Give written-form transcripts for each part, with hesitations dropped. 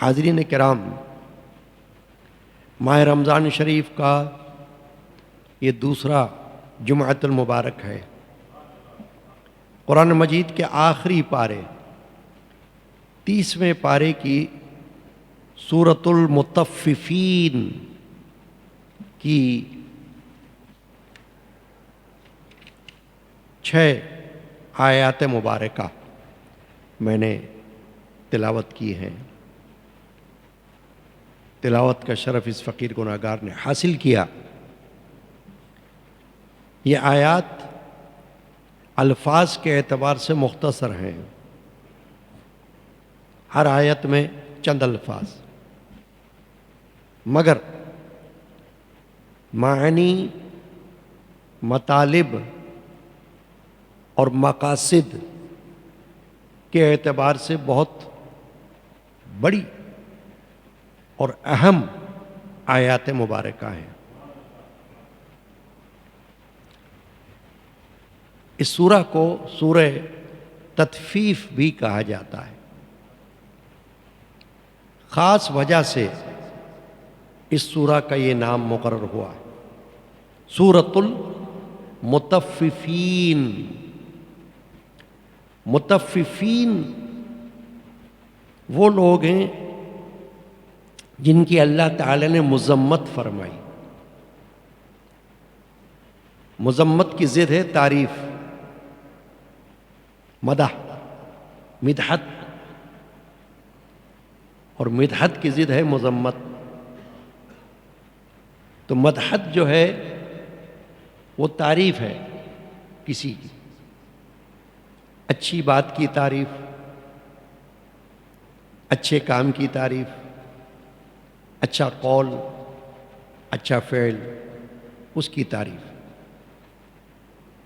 حاضرین کرام، ماہ رمضان شریف کا یہ دوسرا جمعۃ المبارک ہے۔ قرآن مجید کے آخری پارے 30ویں پارے کی سورۃ المطففین کی 6 آیات مبارکہ میں نے تلاوت کی ہیں۔ تلاوت کا شرف اس فقیر گناہگار نے حاصل کیا۔ یہ آیات الفاظ کے اعتبار سے مختصر ہیں، ہر آیت میں چند الفاظ، مگر معنی، مطالب اور مقاصد کے اعتبار سے بہت بڑی اور اہم آیات مبارکہ ہیں۔ اس سورہ کو سورہ تطفیف بھی کہا جاتا ہے۔ خاص وجہ سے اس سورہ کا یہ نام مقرر ہوا ہے، سورۃ المطففین۔ مطففین وہ لوگ ہیں جن کی اللہ تعالی نے مذمت فرمائی۔ مذمت کی ضد ہے تعریف، مدح، مدحت، اور مدحت کی ضد ہے مذمت۔ تو مدحت جو ہے وہ تعریف ہے کسی کی، اچھی بات کی تعریف، اچھے کام کی تعریف، اچھا قول، اچھا فعل، اس کی تعریف۔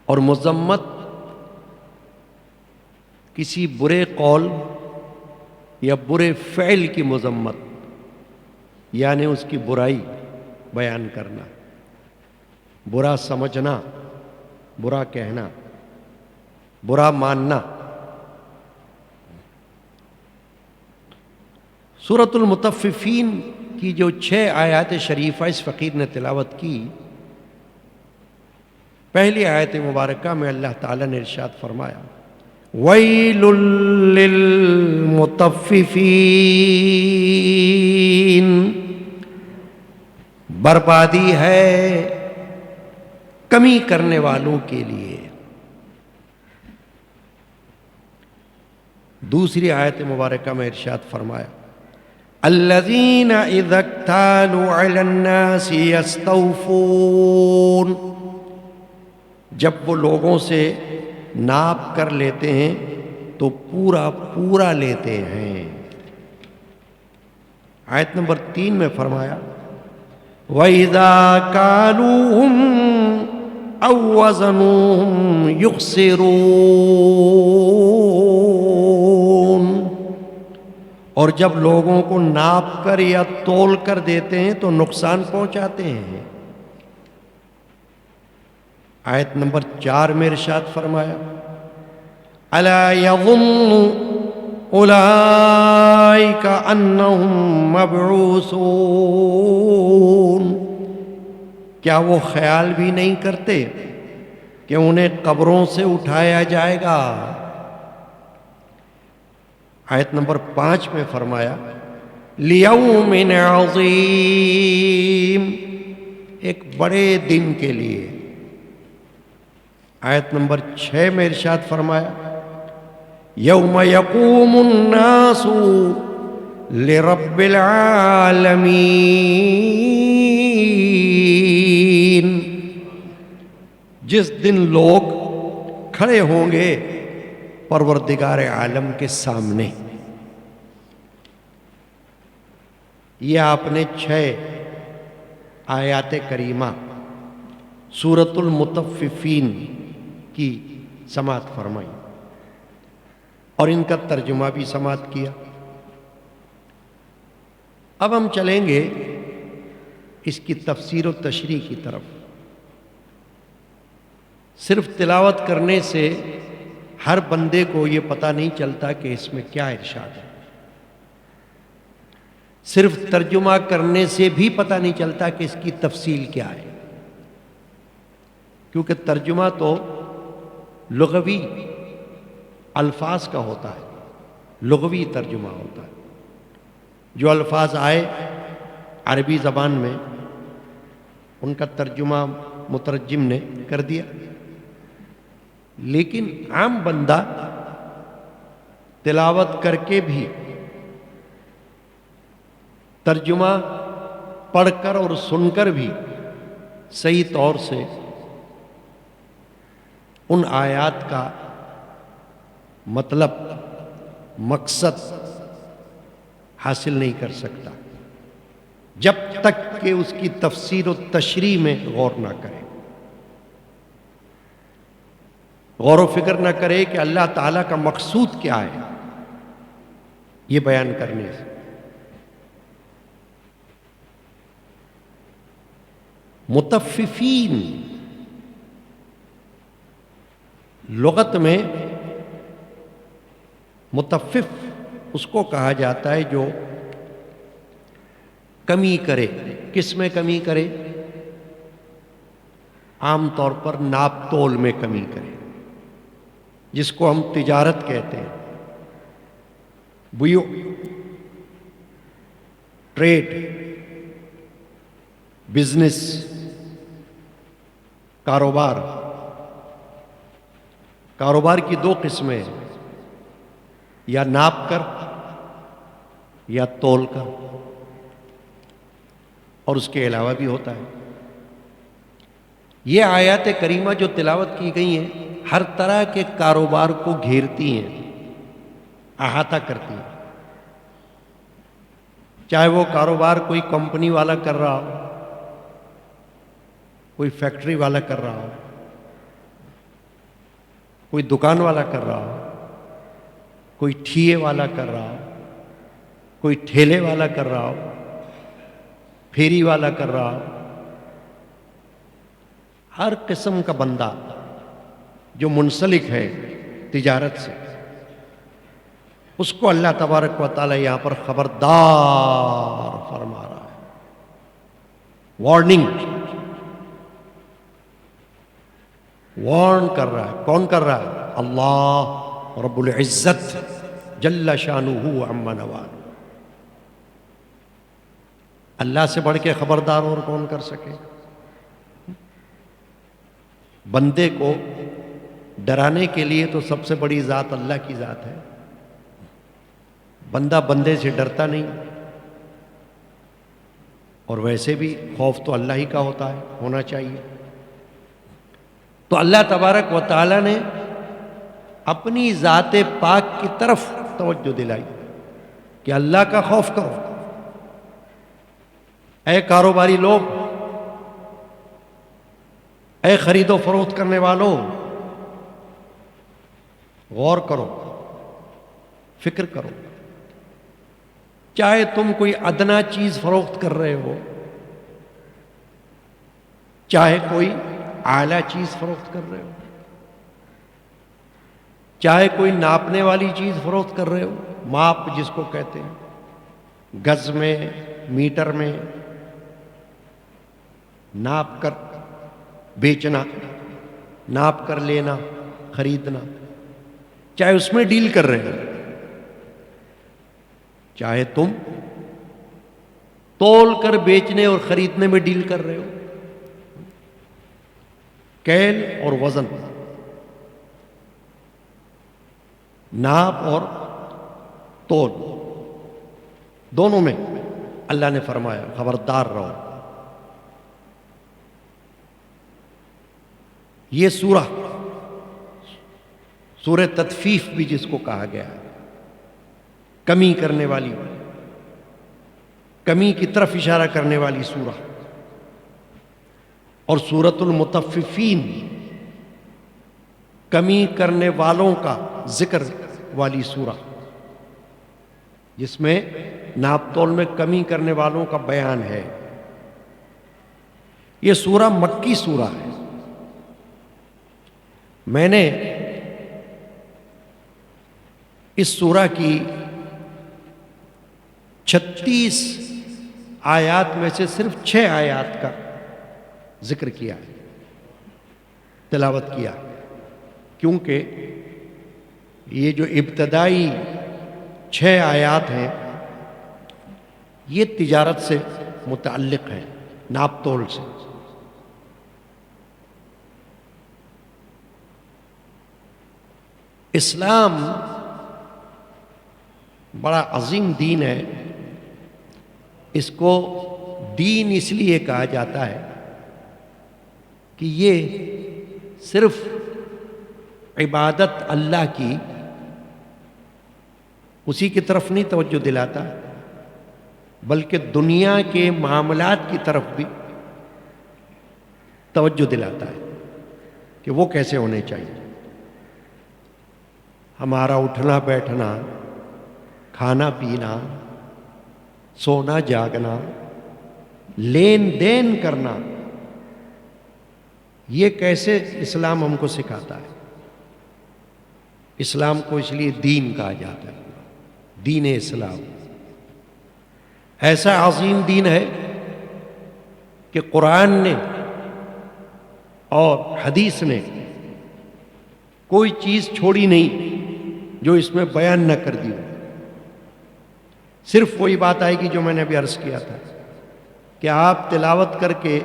اور مذمت کسی برے قول یا برے فعل کی مذمت، یعنی اس کی برائی بیان کرنا، برا سمجھنا، برا کہنا، برا ماننا۔ سورۃ المطففین کی جو 6 آیات شریفہ اس فقیر نے تلاوت کی، پہلی آیت مبارکہ میں اللہ تعالیٰ نے ارشاد فرمایا، وَيْلٌ لِّلْمُطَفِّفِينَ، بربادی ہے کمی کرنے والوں کے لیے۔ دوسری آیت مبارکہ میں ارشاد فرمایا، الذین اذا اکتالوا علی الناس یستوفون، جب وہ لوگوں سے ناپ کر لیتے ہیں تو پورا پورا لیتے ہیں۔ آیت نمبر 3 میں فرمایا، وَإِذَا كَالُوهُمْ أَوْ وَزَنُوهُمْ يُخْسِرُونَ، اور جب لوگوں کو ناپ کر یا تول کر دیتے ہیں تو نقصان پہنچاتے ہیں۔ آیت نمبر 4 میں ارشاد فرمایا، أَلَا يَظُنُّ أُولَئِكَ أَنَّهُمْ مَبْعُوثُونَ، کیا وہ خیال بھی نہیں کرتے کہ انہیں قبروں سے اٹھایا جائے گا؟ آیت نمبر 5 میں فرمایا، لِيَوْمٍ عَظِيمٍ، ایک بڑے دن کے لیے۔ آیت نمبر 6 میں ارشاد فرمایا، یوم یقوم الناس لرب العالمین، جس دن لوگ کھڑے ہوں گے پروردگار عالم کے سامنے۔ یہ آپ نے 6 آیات کریمہ سورۃ المطففین کی سماعت فرمائی اور ان کا ترجمہ بھی سماعت کیا۔ اب ہم چلیں گے اس کی تفسیر و تشریح کی طرف۔ صرف تلاوت کرنے سے ہر بندے کو یہ پتہ نہیں چلتا کہ اس میں کیا ارشاد ہے۔ صرف ترجمہ کرنے سے بھی پتہ نہیں چلتا کہ اس کی تفصیل کیا ہے، کیونکہ ترجمہ تو لغوی الفاظ کا ہوتا ہے، لغوی ترجمہ ہوتا ہے۔ جو الفاظ آئے عربی زبان میں ان کا ترجمہ مترجم نے کر دیا، لیکن عام بندہ تلاوت کر کے بھی ترجمہ پڑھ کر اور سن کر بھی صحیح طور سے ان آیات کا مطلب مقصد حاصل نہیں کر سکتا جب تک کہ اس کی تفسیر و تشریح میں غور نہ کرے، غور و فکر نہ کرے کہ اللہ تعالیٰ کا مقصود کیا ہے یہ بیان کرنے سے۔ مطففین لغت میں مطفف اس کو کہا جاتا ہے جو کمی کرے۔ کس میں کمی کرے؟ عام طور پر ناپ تول میں کمی کرے، جس کو ہم تجارت کہتے ہیں، بیع، ٹریڈ، بزنس، کاروبار۔ کاروبار کی دو قسمیں ہیں، یا ناپ کر یا تول کر، اور اس کے علاوہ بھی ہوتا ہے۔ یہ آیات کریمہ جو تلاوت کی گئی ہیں ہر طرح کے کاروبار کو گھیرتی ہیں، احاطہ کرتی ہیں، چاہے وہ کاروبار کوئی کمپنی والا کر رہا ہو، کوئی فیکٹری والا کر رہا ہو، کوئی دکان والا کر رہا ہو، کوئی ٹھیے والا کر رہا ہو، کوئی ٹھیلے والا کر رہا ہو، پھیری والا کر رہا ہو، ہر قسم کا بندہ جو منسلک ہے تجارت سے، اس کو اللہ تبارک و تعالی یہاں پر خبردار فرما رہا ہے، وارننگ، وارن کر رہا ہے۔ کون کر رہا ہے؟ اللہ رب العزت جل شانہ عما نوالہ۔ اللہ سے بڑھ کے خبردار اور کون کر سکے؟ بندے کو ڈرانے کے لیے تو سب سے بڑی ذات اللہ کی ذات ہے، بندہ بندے سے ڈرتا نہیں، اور ویسے بھی خوف تو اللہ ہی کا ہوتا ہے، ہونا چاہیے۔ تو اللہ تبارک و تعالی نے اپنی ذات پاک کی طرف توجہ دلائی کہ اللہ کا خوف کرو۔ اے کاروباری لوگ، اے خرید و فروخت کرنے والوں، غور کرو، فکر کرو۔ چاہے تم کوئی ادنا چیز فروخت کر رہے ہو، چاہے کوئی اعلیٰ چیز فروخت کر رہے ہو، چاہے کوئی ناپنے والی چیز فروخت کر رہے ہو، ماپ جس کو کہتے ہیں، گز میں، میٹر میں ناپ کر بیچنا، ناپ کر لینا، خریدنا، چاہے اس میں ڈیل کر رہے ہو، چاہے تم تول کر بیچنے اور خریدنے میں ڈیل کر رہے ہو، کیل اور وزن، ناپ اور تول، دونوں میں اللہ نے فرمایا خبردار رہو۔ یہ سورہ تطفیف بھی جس کو کہا گیا ہے، کمی کرنے والی، کمی کی طرف اشارہ کرنے والی سورہ، اور سورۃ المطففین کمی کرنے والوں کا ذکر والی سورہ، جس میں ناپ تول میں کمی کرنے والوں کا بیان ہے۔ یہ سورہ مکی سورہ ہے۔ میں نے اس سورہ کی 36 آیات میں سے صرف 6 آیات کا ذکر کیا ہے، تلاوت کیا، کیونکہ یہ جو ابتدائی 6 آیات ہیں یہ تجارت سے متعلق ہیں، ناپ تول سے۔ اسلام بڑا عظیم دین ہے، اس کو دین اس لیے کہا جاتا ہے کہ یہ صرف عبادت اللہ کی اسی کی طرف نہیں توجہ دلاتا، بلکہ دنیا کے معاملات کی طرف بھی توجہ دلاتا ہے کہ وہ کیسے ہونے چاہیے۔ ہمارا اٹھنا بیٹھنا، کھانا پینا، سونا جاگنا، لین دین کرنا، یہ کیسے اسلام ہم کو سکھاتا ہے۔ اسلام کو اس لیے دین کہا جاتا ہے، دین اسلام ایسا عظیم دین ہے کہ قرآن نے اور حدیث نے کوئی چیز چھوڑی نہیں جو اس میں بیان نہ کر دی۔ صرف وہی بات آئے گی جو میں نے ابھی عرض کیا تھا کہ آپ تلاوت کر کے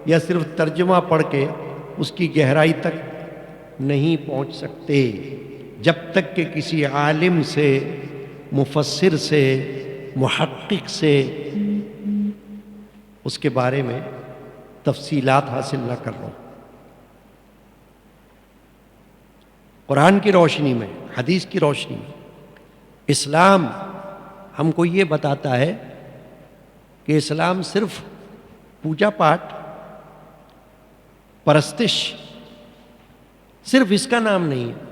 یا صرف ترجمہ پڑھ کے اس کی گہرائی تک نہیں پہنچ سکتے جب تک کہ کسی عالم سے، مفسر سے، محقق سے اس کے بارے میں تفصیلات حاصل نہ کر لو۔ قرآن کی روشنی میں، حدیث کی روشنی میں اسلام ہم کو یہ بتاتا ہے کہ اسلام صرف پوجا پاٹ، پرستش، صرف اس کا نام نہیں ہے۔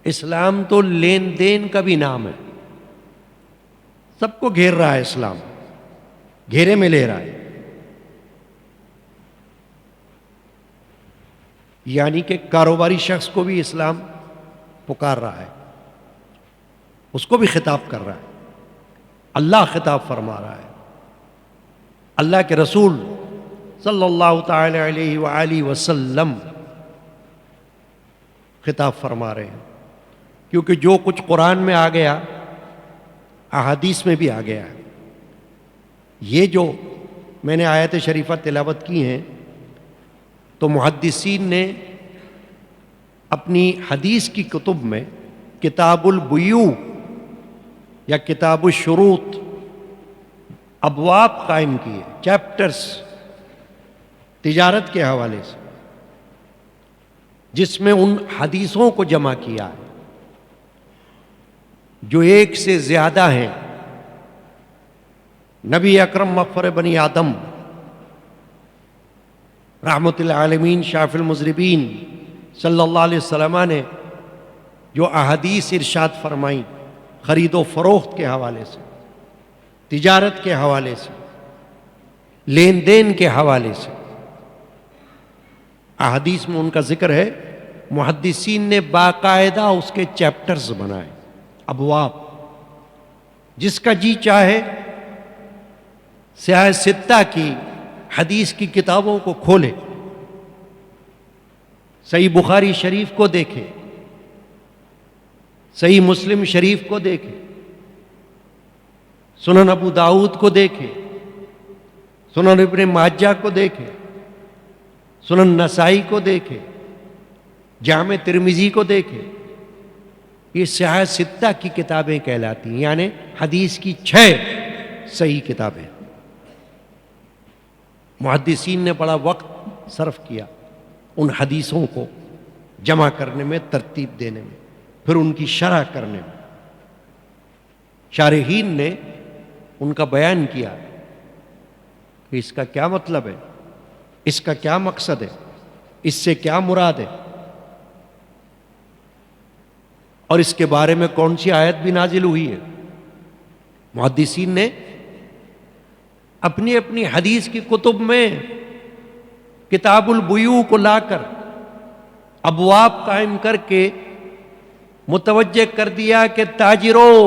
اسلام تو لین دین کا بھی نام ہے، سب کو گھیر رہا ہے، اسلام گھیرے میں لے رہا ہے۔ یعنی کہ کاروباری شخص کو بھی اسلام پکار رہا ہے، اس کو بھی خطاب کر رہا ہے، اللہ خطاب فرما رہا ہے، اللہ کے رسول صلی اللہ تعالی علیہ وآلہ وسلم خطاب فرما رہے ہیں، کیونکہ جو کچھ قرآن میں آ گیا احادیث میں بھی آ گیا ہے۔ یہ جو میں نے آیت شریفہ تلاوت کی ہیں تو محدثین نے اپنی حدیث کی کتب میں کتاب البیوع یا کتاب الشروط ابواب قائم کیے، چیپٹرز تجارت کے حوالے سے، جس میں ان حدیثوں کو جمع کیا ہے جو ایک سے زیادہ ہیں۔ نبی اکرم مغفر بنی آدم رحمت العالمین شافی المذنبین صلی اللہ علیہ وسلم نے جو احادیث ارشاد فرمائیں خرید و فروخت کے حوالے سے، تجارت کے حوالے سے، لین دین کے حوالے سے، احادیث میں ان کا ذکر ہے۔ محدثین نے باقاعدہ اس کے چیپٹرز بنائے، ابواب، جس کا جی چاہے سیاہ ستہ کی حدیث کی کتابوں کو کھولے، صحیح بخاری شریف کو دیکھے، صحیح مسلم شریف کو دیکھے، سنن ابو داؤد کو دیکھے، سنن ابن ماجہ کو دیکھے، سنن نسائی کو دیکھے، جامع ترمذی کو دیکھے۔ یہ سیاہ ستہ کی کتابیں کہلاتی ہیں، یعنی حدیث کی 6 صحیح کتابیں۔ محدثین نے بڑا وقت صرف کیا ان حدیثوں کو جمع کرنے میں، ترتیب دینے میں، پھر ان کی شرح کرنے میں۔ شارحین نے ان کا بیان کیا کہ اس کا کیا مطلب ہے، اس کا کیا مقصد ہے، اس سے کیا مراد ہے، اور اس کے بارے میں کون سی آیت بھی نازل ہوئی ہے۔ محدثین نے اپنی اپنی حدیث کی کتب میں کتاب البیوع کو لا کر ابواب قائم کر کے متوجہ کر دیا کہ تاجروں،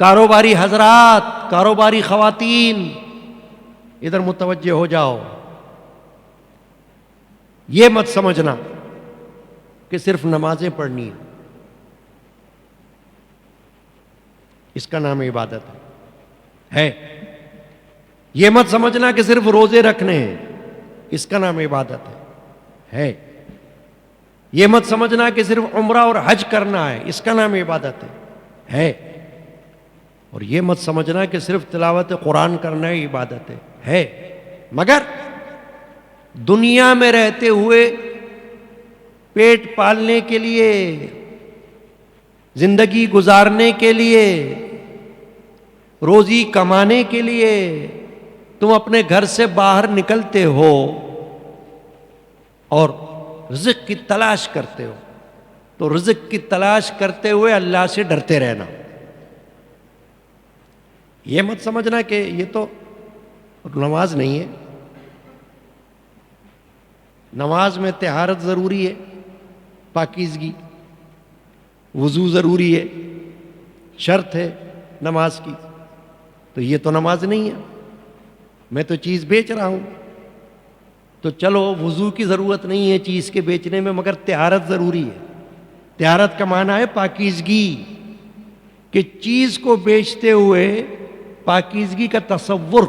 کاروباری حضرات، کاروباری خواتین، ادھر متوجہ ہو جاؤ. یہ مت سمجھنا کہ صرف نمازیں پڑھنی ہیں، اس کا نام عبادت ہے. یہ مت سمجھنا کہ صرف روزے رکھنے ہیں، اس کا نام عبادت ہے. یہ مت سمجھنا کہ صرف عمرہ اور حج کرنا ہے، اس کا نام عبادت ہے. اور یہ مت سمجھنا کہ صرف تلاوت قرآن کرنا ہے عبادت ہے. مگر دنیا میں رہتے ہوئے پیٹ پالنے کے لیے، زندگی گزارنے کے لیے، روزی کمانے کے لیے تم اپنے گھر سے باہر نکلتے ہو اور رزق کی تلاش کرتے ہو، تو رزق کی تلاش کرتے ہوئے اللہ سے ڈرتے رہنا. یہ مت سمجھنا کہ یہ تو نماز نہیں ہے. نماز میں طہارت ضروری ہے، پاکیزگی، وضو ضروری ہے، شرط ہے نماز کی. تو یہ تو نماز نہیں ہے. میں تو چیز بیچ رہا ہوں، تو چلو وضو کی ضرورت نہیں ہے چیز کے بیچنے میں، مگر طہارت ضروری ہے. طہارت کا معنی ہے پاکیزگی، کہ چیز کو بیچتے ہوئے پاکیزگی کا تصور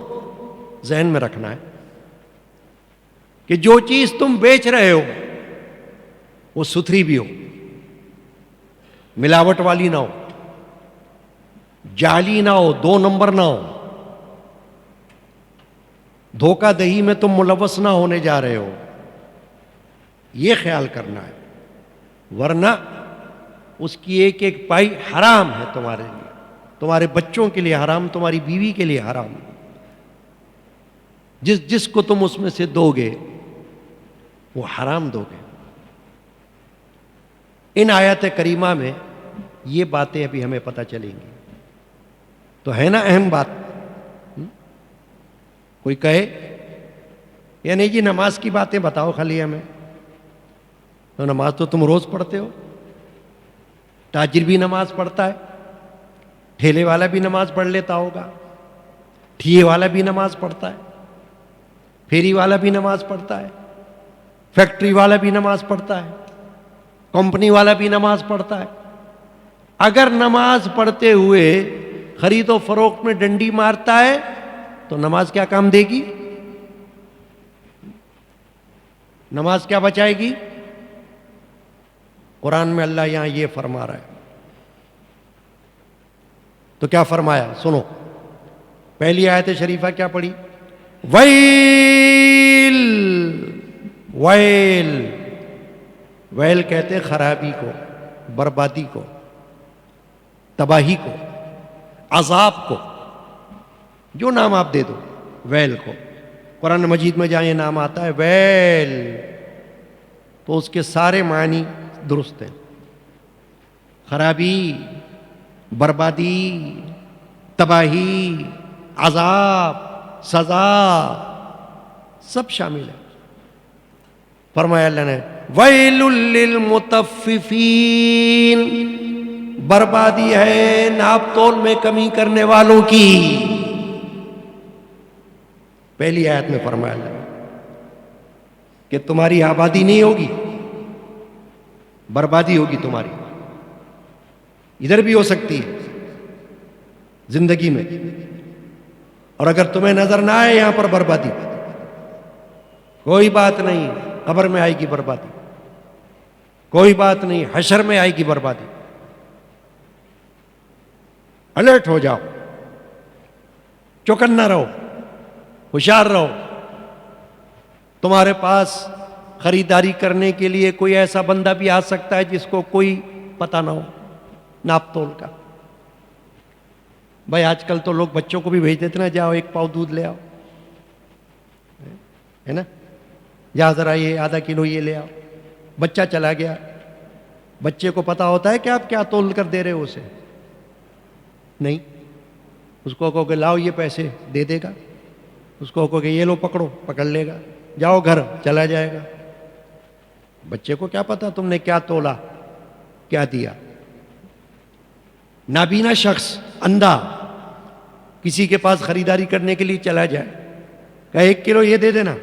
ذہن میں رکھنا ہے کہ جو چیز تم بیچ رہے ہو وہ ستھری بھی ہو، ملاوٹ والی نہ ہو، جعلی نہ ہو، 2 نمبر نہ ہو، دھوکہ دہی میں تم ملوث نہ ہونے جا رہے ہو. یہ خیال کرنا ہے، ورنہ اس کی ایک ایک پائی حرام ہے تمہارے لیے، تمہارے بچوں کے لیے حرام، تمہاری بیوی کے لیے حرام. جس کو تم اس میں سے دو گے وہ حرام دو گے. ان آیات کریمہ میں یہ باتیں ابھی ہمیں پتہ چلیں گی. تو ہے نا اہم بات. کوئی کہے یعنی جی نماز کی باتیں بتاؤ خالی ہمیں. تو نماز تو تم روز پڑھتے ہو. تاجر بھی نماز پڑھتا ہے، ٹھیلے والا بھی نماز پڑھ لیتا ہوگا، ٹھیے والا بھی نماز پڑھتا ہے، پھیری والا بھی نماز پڑھتا ہے، فیکٹری والا بھی نماز پڑھتا ہے، کمپنی والا بھی نماز پڑھتا ہے. اگر نماز پڑھتے ہوئے خرید و فروخت میں ڈنڈی مارتا ہے تو نماز کیا کام دے گی؟ نماز کیا بچائے گی؟ قرآن میں اللہ یہاں یہ فرما رہا ہے. تو کیا فرمایا سنو. پہلی آیت شریفہ کیا پڑھی؟ ویل. ویل ویل کہتے خرابی کو، بربادی کو، تباہی کو، عذاب کو، جو نام آپ دے دو ویل کو. قرآن مجید میں جہاں یہ نام آتا ہے ویل تو اس کے سارے معنی درست ہیں. خرابی، بربادی، تباہی، عذاب، سزا سب شامل ہے. فرمایا اللہ نے ویل للمطففین، بربادی ہے ناپ تول میں کمی کرنے والوں کی. پہلی آیت میں فرمایا اللہ نے کہ تمہاری آبادی نہیں ہوگی، بربادی ہوگی تمہاری. ادھر بھی ہو سکتی ہے زندگی میں، اور اگر تمہیں نظر نہ آئے یہاں پر بربادی، کوئی بات نہیں، قبر میں آئے گی بربادی، کوئی بات نہیں، حشر میں آئے گی بربادی. الرٹ ہو جاؤ، چوکنا رہو، ہوشیار رہو. تمہارے پاس خریداری کرنے کے لیے کوئی ایسا بندہ بھی آ سکتا ہے جس کو کوئی پتہ نہ ہو ناپ تول کا. بھائی آج کل تو لوگ بچوں کو بھی بھیج دیتے نا، جاؤ 1 پاؤ دودھ لے آؤ، ہے نا، جا ذرا یہ ½ کلو یہ لے آؤ. بچہ چلا گیا، بچے کو پتا ہوتا ہے کہ آپ کیا تول کر دے رہے ہو اسے؟ نہیں. اس کو کہو کہ لاؤ یہ پیسے، دے دے گا. اس کو کہو کہ یہ لو پکڑو، پکڑ لے گا. جاؤ گھر، چلا جائے گا. بچے کو کیا پتا تم نے کیا تولا، کیا دیا. نابینا شخص اندھا کسی کے پاس خریداری کرنے کے لیے چلا جائے، کہ 1 کلو یہ دے دینا،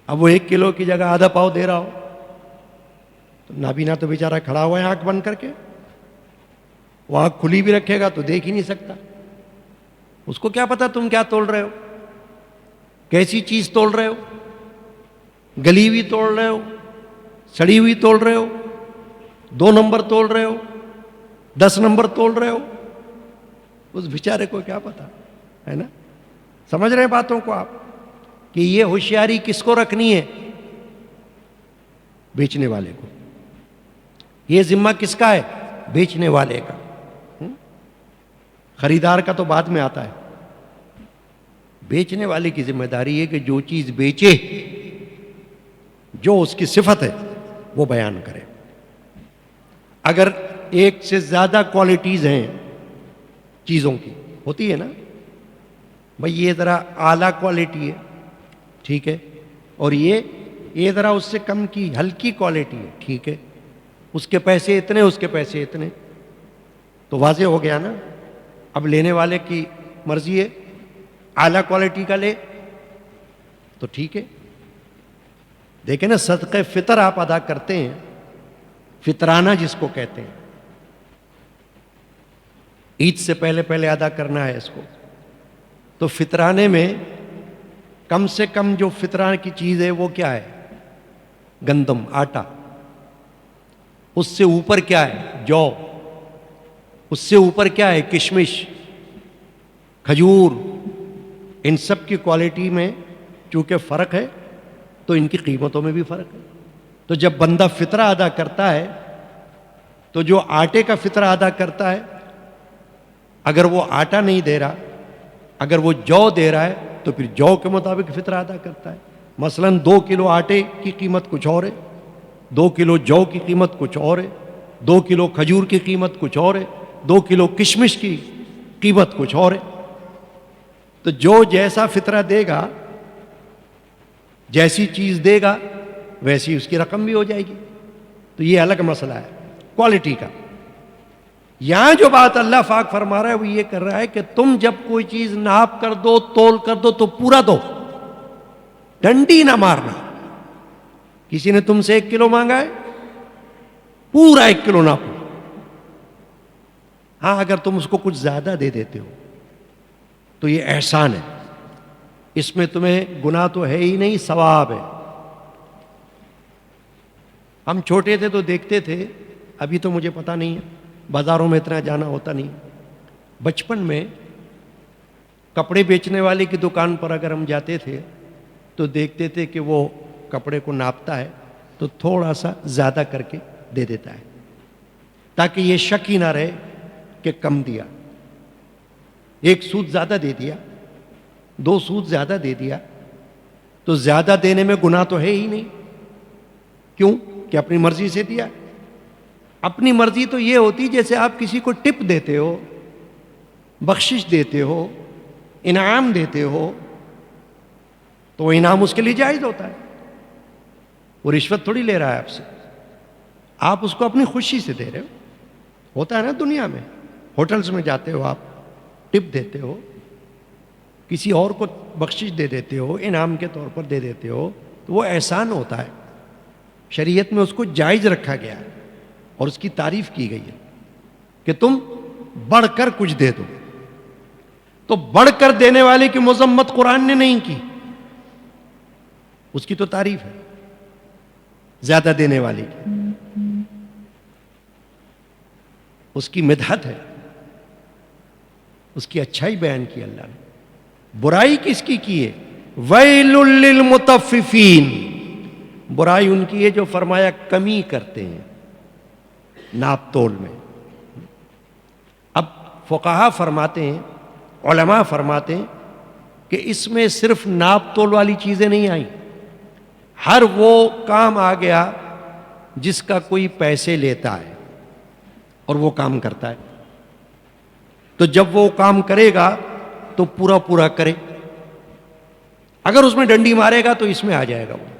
اب وہ 1 کلو کی جگہ آدھا پاؤ دے رہا ہو، تو نابینا تو بیچارہ کھڑا ہوا ہے آنکھ بند کر کے، وہ آنکھ کھلی بھی رکھے گا تو دیکھ ہی نہیں سکتا، اس کو کیا پتا تم کیا تول رہے ہو، کیسی چیز تول رہے ہو، گلی ہوئی تول رہے ہو، سڑی ہوئی تول رہے ہو، 2 نمبر تول رہے ہو، 10 نمبر تول رہے ہو، اس بیچارے کو کیا پتا ہے نا؟ سمجھ رہے ہیں باتوں کو آپ کہ یہ ہوشیاری کس کو رکھنی ہے؟ بیچنے والے کو. یہ ذمہ کس کا ہے؟ بیچنے والے کا. خریدار کا تو بعد میں آتا ہے. بیچنے والے کی ذمہ داری ہے کہ جو چیز بیچے، جو اس کی صفت ہے وہ بیان کرے. اگر ایک سے زیادہ کوالٹیز ہیں چیزوں کی، ہوتی ہے نا بھئی، یہ ذرا اعلیٰ کوالٹی ہے، ٹھیک ہے، اور یہ ذرا اس سے کم کی ہلکی کوالٹی ہے، ٹھیک ہے، اس کے پیسے اتنے، اس کے پیسے اتنے، تو واضح ہو گیا نا. اب لینے والے کی مرضی ہے، اعلیٰ کوالٹی کا لے تو ٹھیک ہے. دیکھیں نا، صدقہ فطر آپ ادا کرتے ہیں، فطرانہ جس کو کہتے ہیں، عید سے پہلے ادا کرنا ہے اس کو، تو فطرانے میں کم سے کم جو فطران کی چیز ہے وہ کیا ہے؟ گندم، آٹا. اس سے اوپر کیا ہے؟ جو. اس سے اوپر کیا ہے؟ کشمش، کھجور. ان سب کی کوالٹی میں چونکہ فرق ہے تو ان کی قیمتوں میں بھی فرق ہے. تو جب بندہ فطرہ ادا کرتا ہے تو جو آٹے کا فطرہ ادا کرتا ہے، اگر وہ آٹا نہیں دے رہا، اگر وہ جو دے رہا ہے تو پھر جو کے مطابق فطرہ ادا کرتا ہے. مثلا 2 کلو آٹے کی قیمت کچھ اور ہے، 2 کلو جو کی قیمت کچھ اور ہے، 2 کلو کھجور کی قیمت کچھ اور ہے، 2 کلو کشمش کی قیمت کچھ اور ہے. تو جو جیسا فطرہ دے گا، جیسی چیز دے گا، ویسی اس کی رقم بھی ہو جائے گی. تو یہ الگ مسئلہ ہے کوالٹی کا. یہاں جو بات اللہ پاک فرما رہا ہے وہ یہ کر رہا ہے کہ تم جب کوئی چیز ناپ کر دو، تول کر دو، تو پورا دو، ڈنڈی نہ مارنا. کسی نے تم سے 1 کلو مانگا ہے، پورا 1 کلو ناپو. ہاں، اگر تم اس کو کچھ زیادہ دے دیتے ہو تو یہ احسان ہے، اس میں تمہیں گناہ تو ہے ہی نہیں، ثواب ہے. ہم چھوٹے تھے تو دیکھتے تھے، ابھی تو مجھے پتہ نہیں ہے، بازاروں میں اتنا جانا ہوتا نہیں. بچپن میں کپڑے بیچنے والے کی دکان پر اگر ہم جاتے تھے تو دیکھتے تھے کہ وہ کپڑے کو ناپتا ہے تو تھوڑا سا زیادہ کر کے دے دیتا ہے، تاکہ یہ شک ہی نہ رہے کہ کم دیا. 1 سوت زیادہ دے دیا، 2 سوت زیادہ دے دیا، تو زیادہ دینے میں گناہ تو ہے ہی نہیں. کیوں؟ کہ اپنی مرضی سے دیا. اپنی مرضی تو یہ ہوتی جیسے آپ کسی کو ٹپ دیتے ہو، بخشش دیتے ہو، انعام دیتے ہو، تو وہ انعام اس کے لیے جائز ہوتا ہے. وہ رشوت تھوڑی لے رہا ہے آپ سے، آپ اس کو اپنی خوشی سے دے رہے ہو. ہوتا ہے نا دنیا میں، ہوٹلز میں جاتے ہو، آپ ٹپ دیتے ہو، کسی اور کو بخشش دے دیتے ہو، انعام کے طور پر دے دیتے ہو، تو وہ احسان ہوتا ہے. شریعت میں اس کو جائز رکھا گیا ہے اور اس کی تعریف کی گئی ہے کہ تم بڑھ کر کچھ دے دو. تو بڑھ کر دینے والے کی مذمت قرآن نے نہیں کی، اس کی تو تعریف ہے زیادہ دینے والے کی، اس کی مدحت ہے، اس کی اچھائی بیان کی اللہ نے. برائی کس کی ہے؟ ویل للمطففین. برائی ان کی ہے جو فرمایا کمی کرتے ہیں ناپ تول میں. اب فقہا فرماتے ہیں، علماء فرماتے ہیں کہ اس میں صرف ناپ تول والی چیزیں نہیں آئیں، ہر وہ کام آ گیا جس کا کوئی پیسے لیتا ہے اور وہ کام کرتا ہے. تو جب وہ کام کرے گا تو پورا پورا کرے. اگر اس میں ڈنڈی مارے گا تو اس میں آ جائے گا، وہ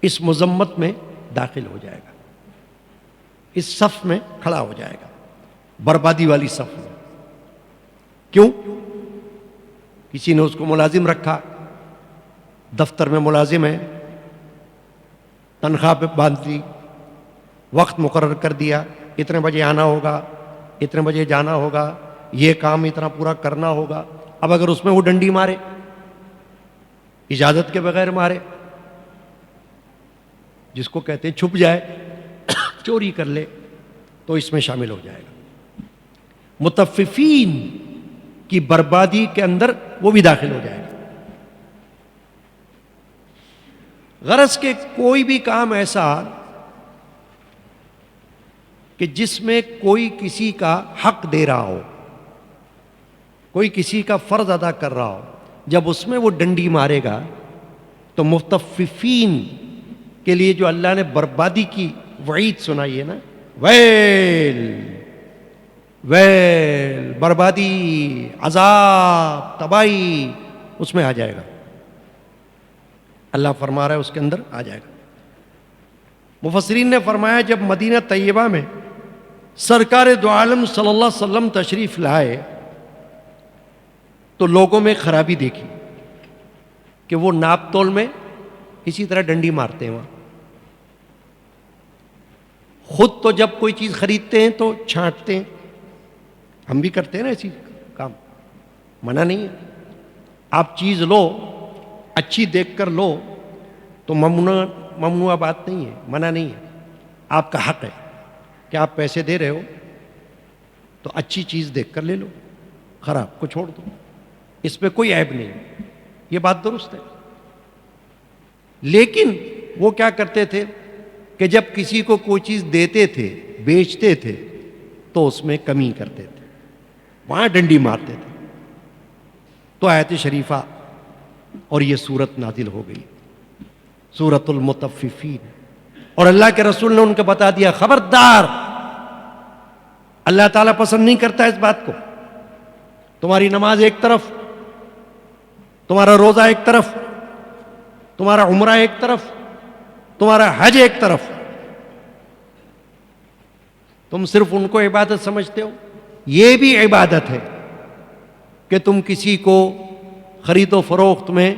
اس مذمت میں داخل ہو جائے گا، اس صف میں کھڑا ہو جائے گا. بربادی والی صف میں. کیوں؟ کسی نے اس کو ملازم رکھا، دفتر میں ملازم ہے، تنخواہ پہ باندھ دی، وقت مقرر کر دیا، اتنے بجے آنا ہوگا، اتنے بجے جانا ہوگا، یہ کام اتنا پورا کرنا ہوگا. اب اگر اس میں وہ ڈنڈی مارے، اجازت کے بغیر مارے، جس کو کہتے ہیں چھپ جائے، چوری کر لے، تو اس میں شامل ہو جائے گا. متففین کی بربادی کے اندر وہ بھی داخل ہو جائے گا. غرض کہ کوئی بھی کام ایسا کہ جس میں کوئی کسی کا حق دے رہا ہو، کوئی کسی کا فرض ادا کر رہا ہو، جب اس میں وہ ڈنڈی مارے گا تو متففین کے لیے جو اللہ نے بربادی کی وعید سنائی ہے نا، ویل ویل، بربادی، عذاب، تباہی، اس میں آ جائے گا. اللہ فرما رہا ہے اس کے اندر آ جائے گا. مفسرین نے فرمایا جب مدینہ طیبہ میں سرکار دو عالم صلی اللہ علیہ وسلم تشریف لائے تو لوگوں میں خرابی دیکھی کہ وہ ناپ تول میں اسی طرح ڈنڈی مارتے ہیں. وہاں خود تو جب کوئی چیز خریدتے ہیں تو چھانٹتے ہیں، ہم بھی کرتے ہیں نا ایسی کام، منع نہیں ہے. آپ چیز لو، اچھی دیکھ کر لو تو ممنوع بات نہیں ہے، منع نہیں ہے. آپ کا حق ہے کہ آپ پیسے دے رہے ہو تو اچھی چیز دیکھ کر لے لو، خراب کو چھوڑ دو، اس پہ کوئی عیب نہیں. یہ بات درست ہے. لیکن وہ کیا کرتے تھے کہ جب کسی کو کوئی چیز دیتے تھے، بیچتے تھے، تو اس میں کمی کرتے تھے، وہاں ڈنڈی مارتے تھے. تو آیت شریفہ اور یہ سورت نازل ہو گئی، سورۃ المطففین. اور اللہ کے رسول نے ان کو بتا دیا خبردار، اللہ تعالیٰ پسند نہیں کرتا اس بات کو. تمہاری نماز ایک طرف، تمہارا روزہ ایک طرف، تمہارا عمرہ ایک طرف، تمہارا حج ایک طرف، تم صرف ان کو عبادت سمجھتے ہو. یہ بھی عبادت ہے کہ تم کسی کو خرید و فروخت میں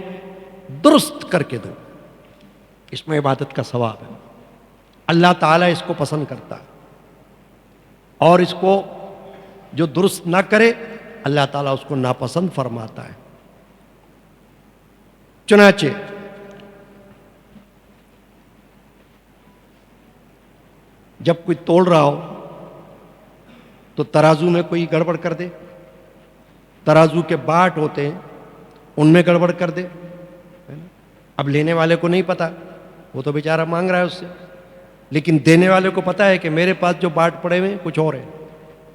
درست کر کے دو، اس میں عبادت کا ثواب ہے. اللہ تعالیٰ اس کو پسند کرتا ہے، اور اس کو جو درست نہ کرے اللہ تعالیٰ اس کو ناپسند فرماتا ہے. چنانچہ جب کوئی تول رہا ہو تو ترازو میں کوئی گڑبڑ کر دے، ترازو کے باٹ ہوتے ہیں ان میں گڑبڑ کر دے. اب لینے والے کو نہیں پتا، وہ تو بیچارہ مانگ رہا ہے اس سے، لیکن دینے والے کو پتا ہے کہ میرے پاس جو باٹ پڑے ہوئے کچھ اور ہے.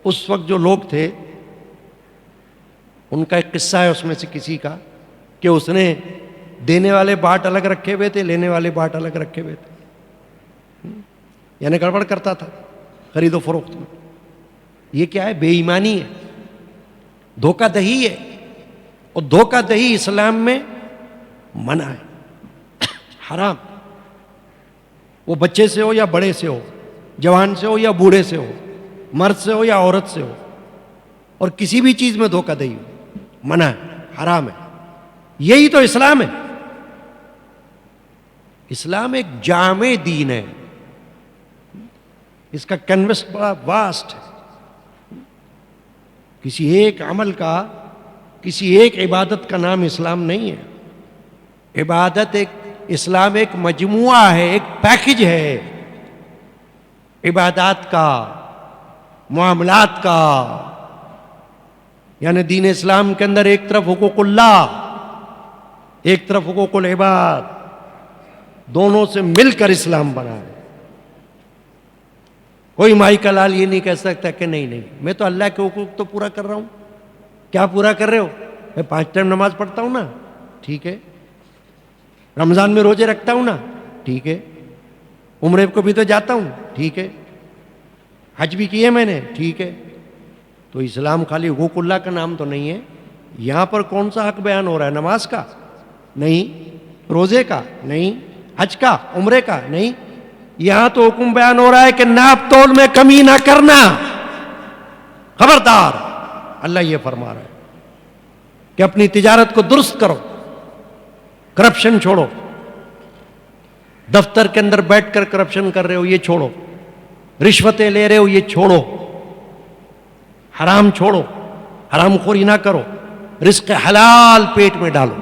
اس وقت جو لوگ تھے ان کا ایک قصہ ہے اس میں سے کسی کا کہ اس نے دینے والے باٹ الگ رکھے ہوئے تھے، لینے والے باٹ الگ رکھے ہوئے تھے، یعنی گڑبڑ کرتا تھا خرید و فروخت میں. یہ کیا ہے؟ بے ایمانی ہے، دھوکہ دہی ہے. اور دھوکہ دہی اسلام میں منع ہے، حرام. وہ بچے سے ہو یا بڑے سے ہو، جوان سے ہو یا بوڑھے سے ہو، مرد سے ہو یا عورت سے ہو، اور کسی بھی چیز میں دھوکہ دہی ہو، منع ہے، حرام ہے. یہی تو اسلام ہے. اسلام ایک جامع دین ہے، اس کا کینوس بڑا واسٹ ہے. کسی ایک عمل کا، کسی ایک عبادت کا نام اسلام نہیں ہے. عبادت اسلام ایک مجموعہ ہے، ایک پیکج ہے عبادات کا، معاملات کا. یعنی دین اسلام کے اندر ایک طرف حقوق اللہ، ایک طرف حقوق العباد، دونوں سے مل کر اسلام بنا ہے. کوئی مائی کا لال یہ نہیں کہہ سکتا کہ نہیں میں تو اللہ کے حقوق تو پورا کر رہا ہوں. کیا پورا کر رہے ہو؟ میں 5 ٹائم نماز پڑھتا ہوں نا، ٹھیک ہے. رمضان میں روزے رکھتا ہوں نا، ٹھیک ہے. عمرے کو بھی تو جاتا ہوں، ٹھیک ہے. حج بھی کیے میں نے، ٹھیک ہے. تو اسلام خالی حقوق اللہ کا نام تو نہیں ہے. یہاں پر کون سا حق بیان ہو رہا ہے؟ نماز کا نہیں، روزے کا نہیں، حج کا، عمرے کا نہیں. یہاں تو حکم بیان ہو رہا ہے کہ ناپ تول میں کمی نہ کرنا. خبردار، اللہ یہ فرما رہا ہے کہ اپنی تجارت کو درست کرو، کرپشن چھوڑو، دفتر کے اندر بیٹھ کر کرپشن کر رہے ہو یہ چھوڑو، رشوتیں لے رہے ہو یہ چھوڑو، حرام چھوڑو، حرام خوری نہ کرو، رزق حلال پیٹ میں ڈالو،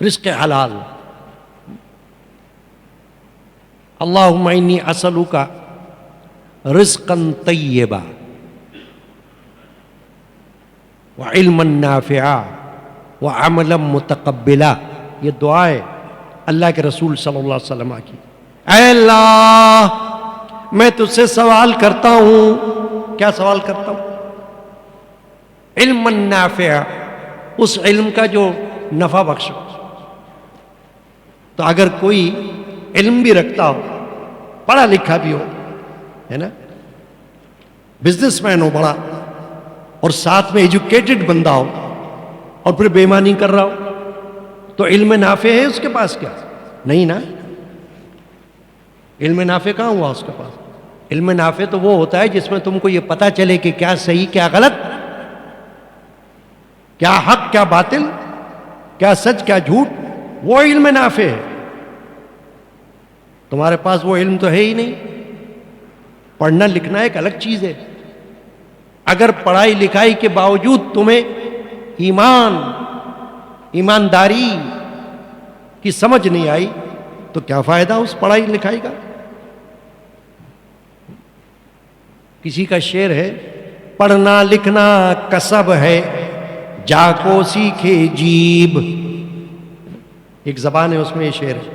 رزق حلال۔ اللہم انی اسألک رزقا طیبا وعلما نافعا وعملا متقبلا، یہ دعا ہے اللہ کے رسول صلی اللہ علیہ وسلم کی۔ اے اللہ میں تجھ سے سوال کرتا ہوں، کیا سوال کرتا ہوں؟ علما نافعا، اس علم کا جو نفع بخش ہو۔ تو اگر کوئی علم بھی رکھتا ہو، پڑھا لکھا بھی ہو، ہے نا، بزنس مین ہو بڑا، اور ساتھ میں ایجوکیٹڈ بندہ ہو، اور پھر بے ایمانی کر رہا ہو، تو علم نافع ہے اس کے پاس کیا؟ نہیں نا، علم نافع کہاں ہوا اس کے پاس؟ علم نافع تو وہ ہوتا ہے جس میں تم کو یہ پتا چلے کہ کیا صحیح کیا غلط، کیا حق کیا باطل، کیا سچ کیا جھوٹ، وہ علم نافع ہے۔ تمہارے پاس وہ علم تو ہے ہی نہیں۔ پڑھنا لکھنا ایک الگ چیز ہے۔ اگر پڑھائی لکھائی کے باوجود تمہیں ایمانداری کی سمجھ نہیں آئی تو کیا فائدہ اس پڑھائی لکھائی کا؟ کسی کا شعر ہے، پڑھنا لکھنا کسب ہے جا کو سیکھے جیب، ایک زبان ہے اس میں یہ شعر ہے،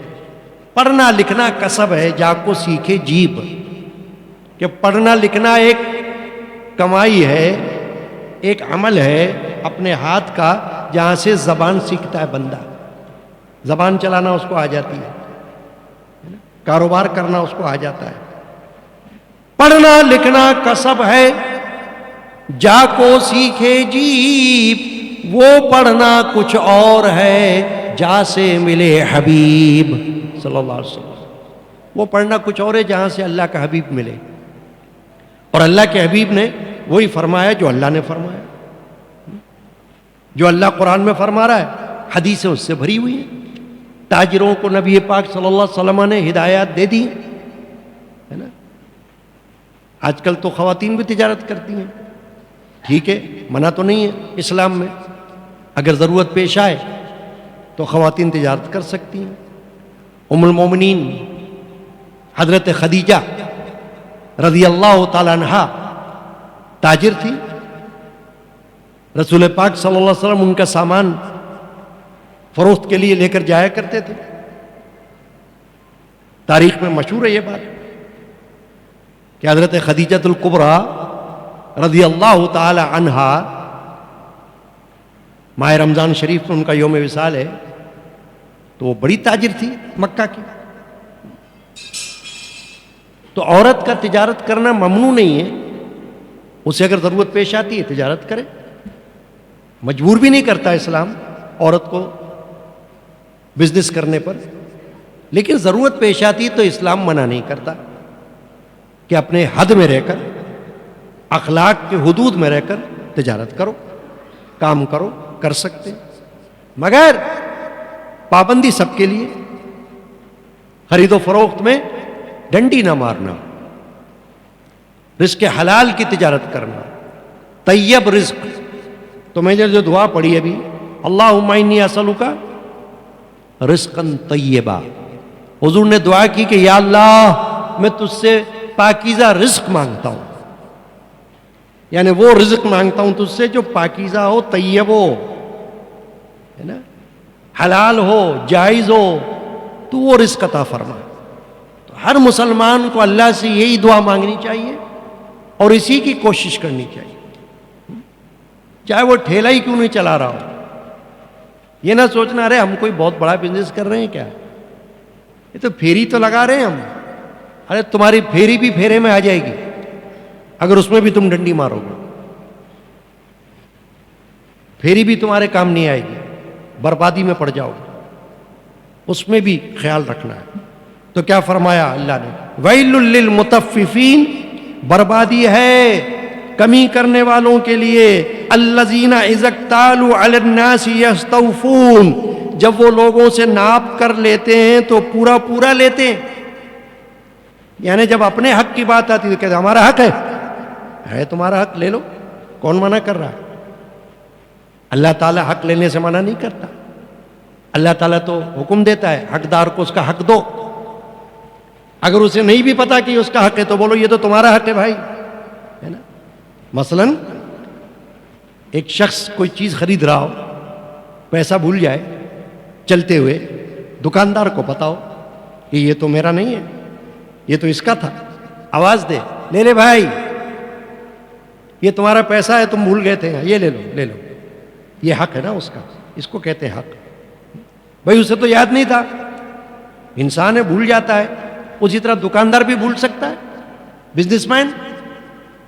پڑھنا لکھنا کسب ہے جا کو سیکھے جیب، کہ پڑھنا لکھنا ایک کمائی ہے، ایک عمل ہے اپنے ہاتھ کا، جہاں سے زبان سیکھتا ہے بندہ، زبان چلانا اس کو آ جاتی ہے، کاروبار کرنا اس کو آ جاتا ہے۔ پڑھنا لکھنا کسب ہے جا کو سیکھے جیب، وہ پڑھنا کچھ اور ہے جہاں سے ملے حبیب صلی اللہ علیہ وسلم۔ وہ پڑھنا کچھ اور ہے جہاں سے اللہ کا حبیب ملے، اور اللہ کے حبیب نے وہی فرمایا جو اللہ نے فرمایا، جو اللہ قرآن میں فرما رہا ہے، حدیثیں اس سے بھری ہوئی ہیں۔ تاجروں کو نبی پاک صلی اللہ علیہ وسلم نے ہدایات دے دی ہے نا۔ آج کل تو خواتین بھی تجارت کرتی ہیں، ٹھیک ہے، منع تو نہیں ہے اسلام میں، اگر ضرورت پیش آئے تو خواتین تجارت کر سکتی ہیں۔ ام المومنین حضرت خدیجہ رضی اللہ تعالی عنہا تاجر تھی، رسول پاک صلی اللہ علیہ وسلم ان کا سامان فروخت کے لیے لے کر جایا کرتے تھے۔ تاریخ میں مشہور ہے یہ بات کہ حضرت خدیجۃ الکبریٰ رضی اللہ تعالی عنہا، ماہ رمضان شریف میں ان کا یوم وصال ہے، تو وہ بڑی تاجر تھی مکہ کی۔ تو عورت کا تجارت کرنا ممنوع نہیں ہے، اسے اگر ضرورت پیش آتی ہے تجارت کرے، مجبور بھی نہیں کرتا اسلام عورت کو بزنس کرنے پر، لیکن ضرورت پیش آتی ہے تو اسلام منع نہیں کرتا کہ اپنے حد میں رہ کر، اخلاق کے حدود میں رہ کر تجارت کرو، کام کرو، کر سکتے، مگر پابندی سب کے لیے، خرید و فروخت میں ڈنڈی نہ مارنا، رزق حلال کی تجارت کرنا، طیب رزق۔ تو میں نے جو دعا پڑھی ابھی، اللہم انی اسألک رزقا طیبا، حضور نے دعا کی کہ یا اللہ میں تجھ سے پاکیزہ رزق مانگتا ہوں، یعنی وہ رزق مانگتا ہوں تجھ سے جو پاکیزہ ہو، طیب ہو، ہے نا، حلال ہو، جائز ہو، تو وہ رزق عطا فرما۔ تو ہر مسلمان کو اللہ سے یہی دعا مانگنی چاہیے اور اسی کی کوشش کرنی چاہیے، چاہے وہ ٹھیلا ہی کیوں نہیں چلا رہا ہو۔ یہ نہ سوچنا ارے ہم کوئی بہت بڑا بزنس کر رہے ہیں کیا، یہ تو پھیری تو لگا رہے ہیں ہم، ارے تمہاری پھیری بھی پھیرے میں آ جائے گی اگر اس میں بھی تم ڈنڈی مارو گے، پھیری بھی تمہارے کام نہیں آئے گی، بربادی میں پڑ جاؤ گے، اس میں بھی خیال رکھنا ہے۔ تو کیا فرمایا اللہ نے، ویل للمطففین، بربادی ہے کمی کرنے والوں کے لیے الذین اذا اکتالوا علی الناس یستوفون، جب وہ لوگوں سے ناپ کر لیتے ہیں تو پورا پورا لیتے ہیں. یعنی جب اپنے حق کی بات آتی ہے تو کہتے ہیں ہمارا حق ہے تمہارا حق لے لو، کون منع کر رہا ہے؟ اللہ تعالیٰ حق لینے سے منع نہیں کرتا. اللہ تعالیٰ تو حکم دیتا ہے حقدار کو اس کا حق دو. اگر اسے نہیں بھی پتا کہ اس کا حق ہے تو بولو یہ تو تمہارا حق ہے بھائی، ہے نا. مثلا ایک شخص کوئی چیز خرید رہا ہو، پیسہ بھول جائے چلتے ہوئے، دکاندار کو پتا ہو کہ یہ تو میرا نہیں ہے، یہ تو اس کا تھا، آواز دے لے لے بھائی یہ تمہارا پیسہ ہے، تم بھول گئے تھے، یہ لے لو لے لو، یہ حق ہے نا اس کا، اس کو کہتے ہیں حق. بھائی اسے تو یاد نہیں تھا، انسان ہے بھول جاتا ہے، اسی طرح دکاندار بھی بھول سکتا ہے، بزنس مین.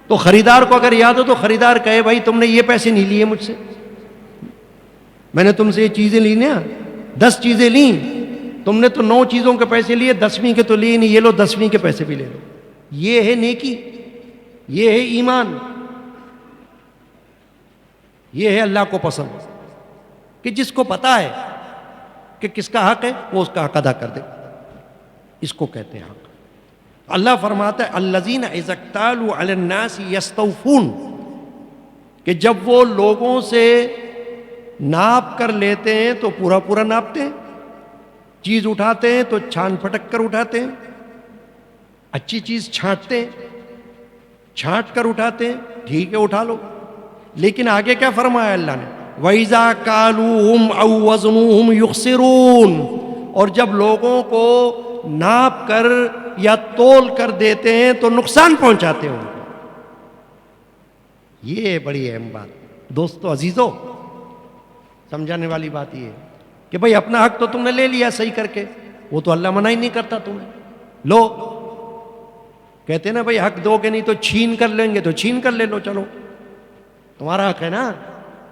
تو خریدار کو اگر یاد ہو تو خریدار کہے بھائی تم نے یہ پیسے نہیں لیے مجھ سے، میں نے تم سے یہ چیزیں لی نا، 10 چیزیں لیں، تم نے تو 9 چیزوں کے پیسے لیے، 10ویں کے تو لیے نہیں، یہ لو 10ویں کے پیسے بھی لے لو. یہ ہے نیکی، یہ ہے ایمان، یہ ہے اللہ کو پسند کہ جس کو پتا ہے کہ کس کا حق ہے وہ اس کا حق ادا کر دے. اس کو کہتے ہیں حق. اللہ فرماتا ہے الذین اذا اکتالوا علی الناس یستوفون، کہ جب وہ لوگوں سے ناپ کر لیتے ہیں تو پورا پورا ناپتے ہیں. چیز اٹھاتے ہیں تو چھان پھٹک کر اٹھاتے ہیں، اچھی چیز چھانٹتے ہیں، چھانٹ کر اٹھاتے ہیں، ٹھیک ہے اٹھا لو. لیکن آگے کیا فرمایا اللہ نے؟ وَإِذَا كَالُوهُمْ أَوْ وَزْنُوهُمْ يُخْسِرُونَ، اور جب لوگوں کو ناپ کر یا تول کر دیتے ہیں تو نقصان پہنچاتے ہیں ان کو. یہ بڑی اہم بات دوستو عزیزو، سمجھانے والی بات یہ ہے کہ بھئی اپنا حق تو تم نے لے لیا صحیح کر کے، وہ تو اللہ منع ہی نہیں کرتا تمہیں. لو کہتے ہیں نا بھئی حق دو گے نہیں تو چھین کر لیں گے، تو چھین کر لے لو، چلو تمہارا حق ہے نا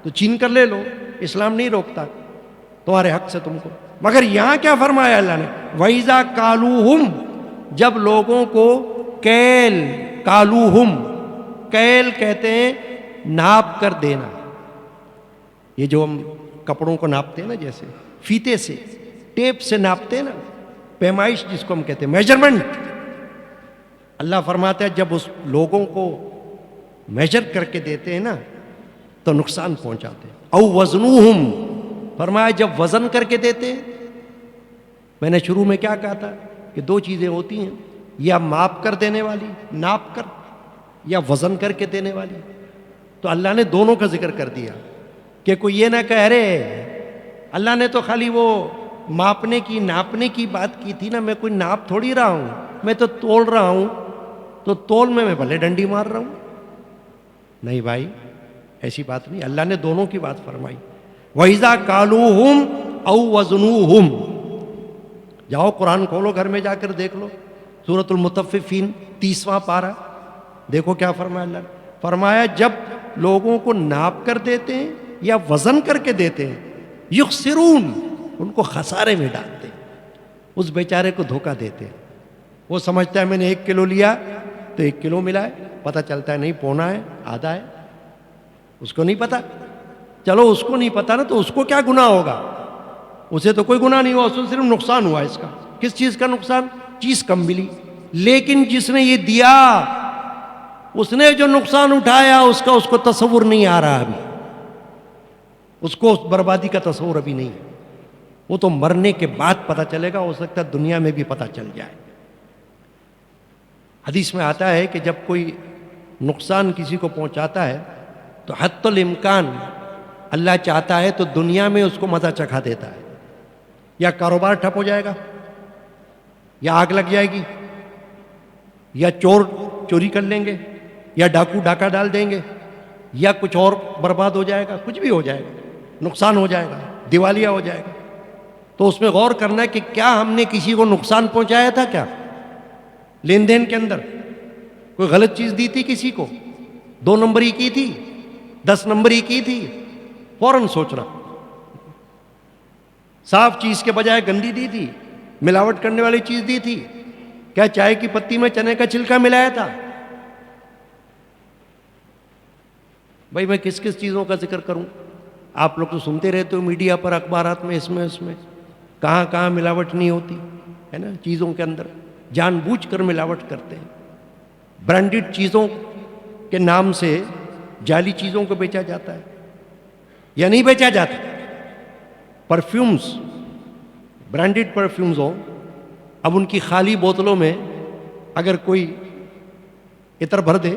تو چھین کر لے لو، اسلام نہیں روکتا تمہارے حق سے تم کو. مگر یہاں کیا فرمایا اللہ نے؟ وَإِذَا كَالُوهُمْ، جب لوگوں کو کیل، کالوہم کیل کہتے ہیں ناپ کر دینا. یہ جو ہم کپڑوں کو ناپتے ہیں نا، جیسے فیتے سے ٹیپ سے ناپتے ہیں نا، پیمائش جس کو ہم کہتے ہیں، میجرمنٹ. اللہ فرماتا ہے جب اس لوگوں کو میجر کر کے دیتے ہیں نا تو نقصان پہنچاتے ہیں. او وزنوہم، فرمایا جب وزن کر کے دیتے ہیں. میں نے شروع میں کیا کہا تھا کہ 2 چیزیں ہوتی ہیں، یا ماپ کر دینے والی ناپ کر، یا وزن کر کے دینے والی. تو اللہ نے دونوں کا ذکر کر دیا کہ کوئی یہ نہ کہہ رہے اللہ نے تو خالی وہ ماپنے کی ناپنے کی بات کی تھی نا، میں کوئی ناپ تھوڑی رہا ہوں، میں تو تول رہا ہوں، تو تول میں بھلے ڈنڈی مار رہا ہوں. نہیں بھائی ایسی بات نہیں، اللہ نے دونوں کی بات فرمائی. وَإِذَا كَالُوهُمْ أَوْ وَزْنُوهُمْ، جاؤ قرآن کھولو گھر میں جا کر دیکھ لو، سورۃ المطففین 30واں پارہ، دیکھو کیا فرمایا اللہ نے. فرمایا جب لوگوں کو ناپ کر دیتے ہیں یا وزن کر کے دیتے ہیں، یخسرون، ان کو خسارے میں ڈالتے ہیں، اس بیچارے کو دھوکہ دیتے ہیں. وہ سمجھتا ہے میں نے 1 کلو لیا تو 1 کلو ملا ہے، پتہ چلتا ہے نہیں پونا ہے، آدھا ہے، اس کو نہیں پتا. چلو اس کو نہیں پتا نا تو اس کو کیا گناہ ہوگا؟ اسے تو کوئی گناہ نہیں ہوا، اس کو صرف نقصان ہوا. اس کا کس چیز کا نقصان؟ چیز کم ملی. لیکن جس نے یہ دیا، اس نے جو نقصان اٹھایا اس کا اس کو تصور نہیں آ رہا ابھی، اس کو اس بربادی کا تصور ابھی نہیں ہے. وہ تو مرنے کے بعد پتہ چلے گا، ہو سکتا ہے دنیا میں بھی پتہ چل جائے. حدیث میں آتا ہے کہ جب کوئی نقصان کسی کو پہنچاتا ہے تو حتی الامکان اللہ چاہتا ہے تو دنیا میں اس کو مزہ چکھا دیتا ہے. یا کاروبار ٹھپ ہو جائے گا، یا آگ لگ جائے گی، یا چور چوری کر لیں گے، یا ڈاکو ڈاکہ ڈال دیں گے، یا کچھ اور برباد ہو جائے گا، کچھ بھی ہو جائے گا، نقصان ہو جائے گا، دیوالیہ ہو جائے گا. تو اس میں غور کرنا ہے کہ کیا ہم نے کسی کو نقصان پہنچایا تھا؟ کیا لین دین کے اندر کوئی غلط چیز دی تھی کسی کو؟ 2 نمبری کی تھی، 10 نمبری کی تھی؟ فوراً سوچنا. صاف چیز کے بجائے گندی دی تھی، ملاوٹ کرنے والی چیز دی تھی؟ کیا چائے کی پتی میں چنے کا چھلکا ملایا تھا؟ بھائی میں کس کس چیزوں کا ذکر کروں؟ آپ لوگ تو سنتے رہتے ہو میڈیا پر، اخبارات میں، اس میں کہاں کہاں ملاوٹ نہیں ہوتی ہے نا چیزوں کے اندر، جان بوجھ کر ملاوٹ کرتے ہیں. برانڈڈ چیزوں کے نام سے جعلی چیزوں کو بیچا جاتا ہے یا نہیں بیچا جاتا؟ پرفیومز، برانڈڈ پرفیومز ہوں، اب ان کی خالی بوتلوں میں اگر کوئی عطر بھر دے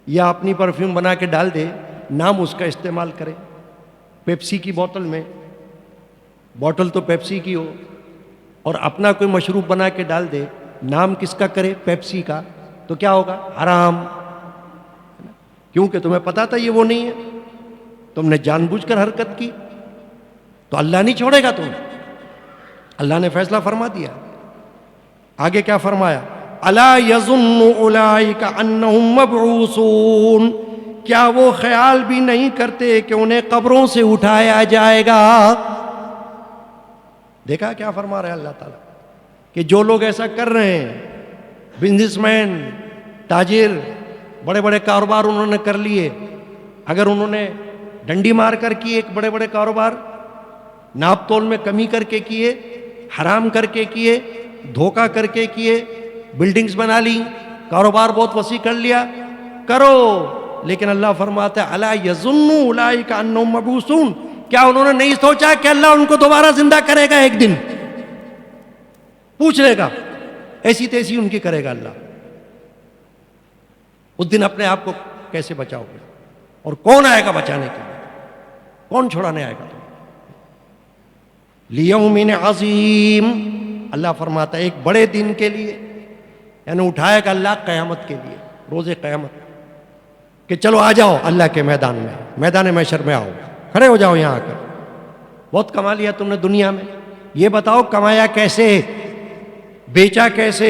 یا اپنی پرفیوم بنا کے ڈال دے، نام اس کا استعمال کرے. پیپسی کی بوتل میں، بوتل تو پیپسی کی ہو، اور اپنا کوئی مشروب بنا کے ڈال دے، نام کس کا کرے؟ پیپسی کا، تو کیا ہوگا؟ حرام. کیونکہ تمہیں پتا تھا یہ وہ نہیں ہے، تم نے جان بوجھ کر حرکت کی، تو اللہ نہیں چھوڑے گا تمہیں. اللہ نے فیصلہ فرما دیا. آگے کیا فرمایا؟ الا یظن اولئک انہم مبعوثون، کیا وہ خیال بھی نہیں کرتے کہ انہیں قبروں سے اٹھایا جائے گا؟ دیکھا کیا فرما رہا ہے اللہ تعالیٰ کہ جو لوگ ایسا کر رہے ہیں، بزنس مین، تاجر، بڑے بڑے کاروبار انہوں نے کر لیے، اگر انہوں نے ڈنڈی مار کر کیے ایک بڑے بڑے کاروبار، ناپ تول میں کمی کر کے کیے، حرام کر کے کیے، دھوکہ کر کے کیے، بلڈنگز بنا لی، کاروبار بہت وسیع کر لیا، کرو. لیکن اللہ فرماتا ہے الا یظن اولئک انہم مبعوثون، کیا انہوں نے نہیں سوچا کہ اللہ ان کو دوبارہ زندہ کرے گا ایک دن؟ پوچھ لے گا، ایسی تیسی ان کی کرے گا اللہ. اس دن اپنے آپ کو کیسے بچاؤ گے؟ اور کون آئے گا بچانے کے لیے؟ کون چھڑانے آئے گا تمہیں؟ لیوم عظیم، اللہ فرماتا ہے ایک بڑے دن کے لیے، یعنی اٹھائے گا اللہ قیامت کے لیے، روز قیامت، کہ چلو آ جاؤ اللہ کے میدان میں، میدان محشر میں آؤ، کھڑے ہو جاؤ یہاں آ کر. بہت کما لیا تم نے دنیا میں، یہ بتاؤ کمایا کیسے، بیچا کیسے،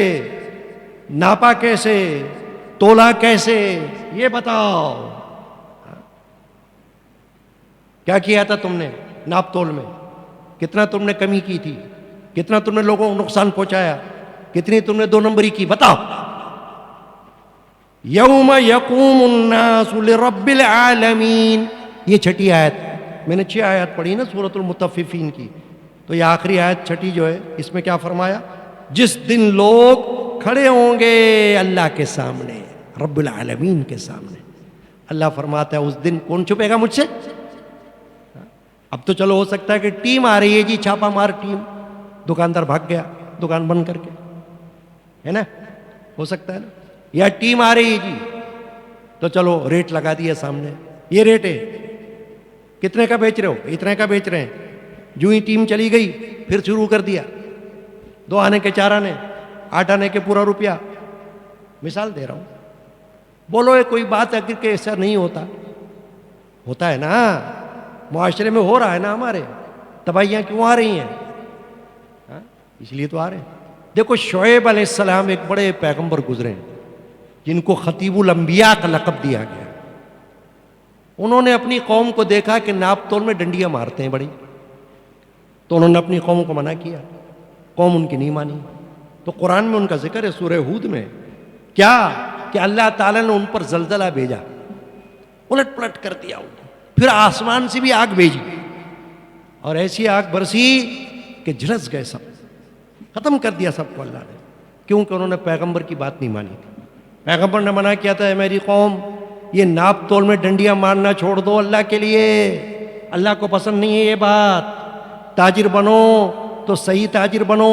ناپا کیسے، تولا کیسے، یہ بتاؤ. کیا کیا تھا تم نے ناپ تول میں؟ کتنا تم نے کمی کی تھی؟ کتنا تم نے لوگوں کو نقصان پہنچایا؟ کتنی تم نے دو نمبری کی؟ بتاؤ. یوم یقوم الناس لرب العالمین، یہ چھٹی آیت، میں نے 6 آیات پڑھی نا سورۃ المطففین کی، تو یہ آخری آیت چھٹی جو ہے، اس میں کیا فرمایا؟ جس دن لوگ کھڑے ہوں گے اللہ کے سامنے، رب العالمین کے سامنے. اللہ فرماتا ہے اس دن کون چھپے گا مجھ سے؟ اب تو چلو ہو سکتا ہے کہ ٹیم آ رہی ہے جی، چھاپا مار ٹیم، دکاندار بھاگ گیا دکان بند کر کے، ہے نا، ہو سکتا ہے نا، یا ٹیم آ رہی ہے جی، تو چلو ریٹ لگا دیا سامنے، یہ ریٹ ہے، کتنے کا بیچ رہے ہو؟ اتنے کا بیچ رہے ہیں. جو ہی ٹیم چلی گئی پھر شروع کر دیا، 2 آنے کے 4 آنے، 8 آنے کے پورا روپیہ. مثال دے رہا ہوں، بولو یہ کوئی بات ہے کہ ایسا نہیں ہوتا؟ ہوتا ہے نا، معاشرے میں ہو رہا ہے نا، ہمارے تباہیاں کیوں آ رہی ہیں؟ اس لیے تو آ رہے ہیں. دیکھو شعیب علیہ السلام ایک بڑے پیغمبر گزرے ہیں جن کو خطیب الانبیاء کا لقب دیا گیا. انہوں نے اپنی قوم کو دیکھا کہ ناپ تول میں ڈنڈیاں مارتے ہیں بڑی، تو انہوں نے اپنی قوم کو منع کیا، قوم ان کی نہیں مانی. تو قرآن میں ان کا ذکر ہے سورہ ہود میں، کیا کہ اللہ تعالیٰ نے ان پر زلزلہ بھیجا، الٹ پلٹ کر دیا ان کو، پھر آسمان سے بھی آگ بھیجی، اور ایسی آگ برسی کہ جھلس گئے سب، ختم کر دیا سب کو اللہ نے، کیونکہ انہوں نے پیغمبر کی بات نہیں مانی تھی. پیغمبر نے منع کیا تھا، اے میری قوم یہ ناپ تول میں ڈنڈیاں مارنا چھوڑ دو اللہ کے لیے، اللہ کو پسند نہیں ہے یہ بات. تاجر بنو تو صحیح تاجر بنو.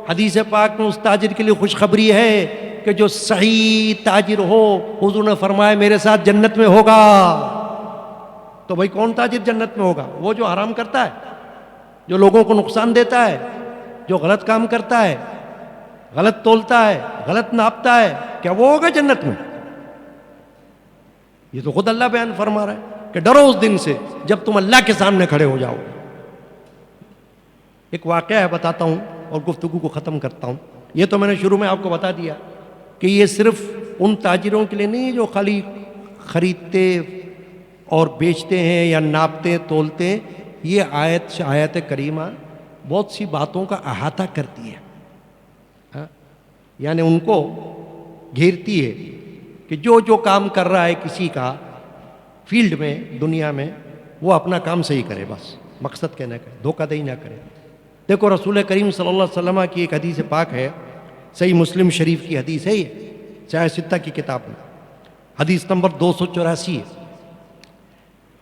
حدیث پاک میں اس تاجر کے لیے خوشخبری ہے کہ جو صحیح تاجر ہو، حضور نے فرمایا میرے ساتھ جنت میں ہوگا. تو بھائی کون تاجر جنت میں ہوگا؟ وہ جو حرام کرتا ہے، جو لوگوں کو نقصان دیتا ہے، جو غلط کام کرتا ہے، غلط تولتا ہے، غلط ناپتا ہے، کیا وہ ہوگا جنت میں؟ یہ تو خود اللہ بیان فرما رہا ہے کہ ڈرو اس دن سے جب تم اللہ کے سامنے کھڑے ہو جاؤ. ایک واقعہ ہے بتاتا ہوں اور گفتگو کو ختم کرتا ہوں. یہ تو میں نے شروع میں آپ کو بتا دیا کہ یہ صرف ان تاجروں کے لیے نہیں جو خالی خریدتے اور بیچتے ہیں یا ناپتے تولتے ہیں. یہ آیت کریمہ بہت سی باتوں کا احاطہ کرتی ہے، یعنی ان کو گھیرتی ہے کہ جو کام کر رہا ہے کسی کا، فیلڈ میں دنیا میں وہ اپنا کام صحیح کرے، بس مقصد کہنے کا، دھوکہ دہی نہ کرے۔ دیکھو رسول کریم صلی اللہ علیہ وسلم کی ایک حدیث پاک ہے، صحیح مسلم شریف کی حدیث ہے، یہ سیاہ ستہ کی کتاب میں حدیث نمبر 284 ہے۔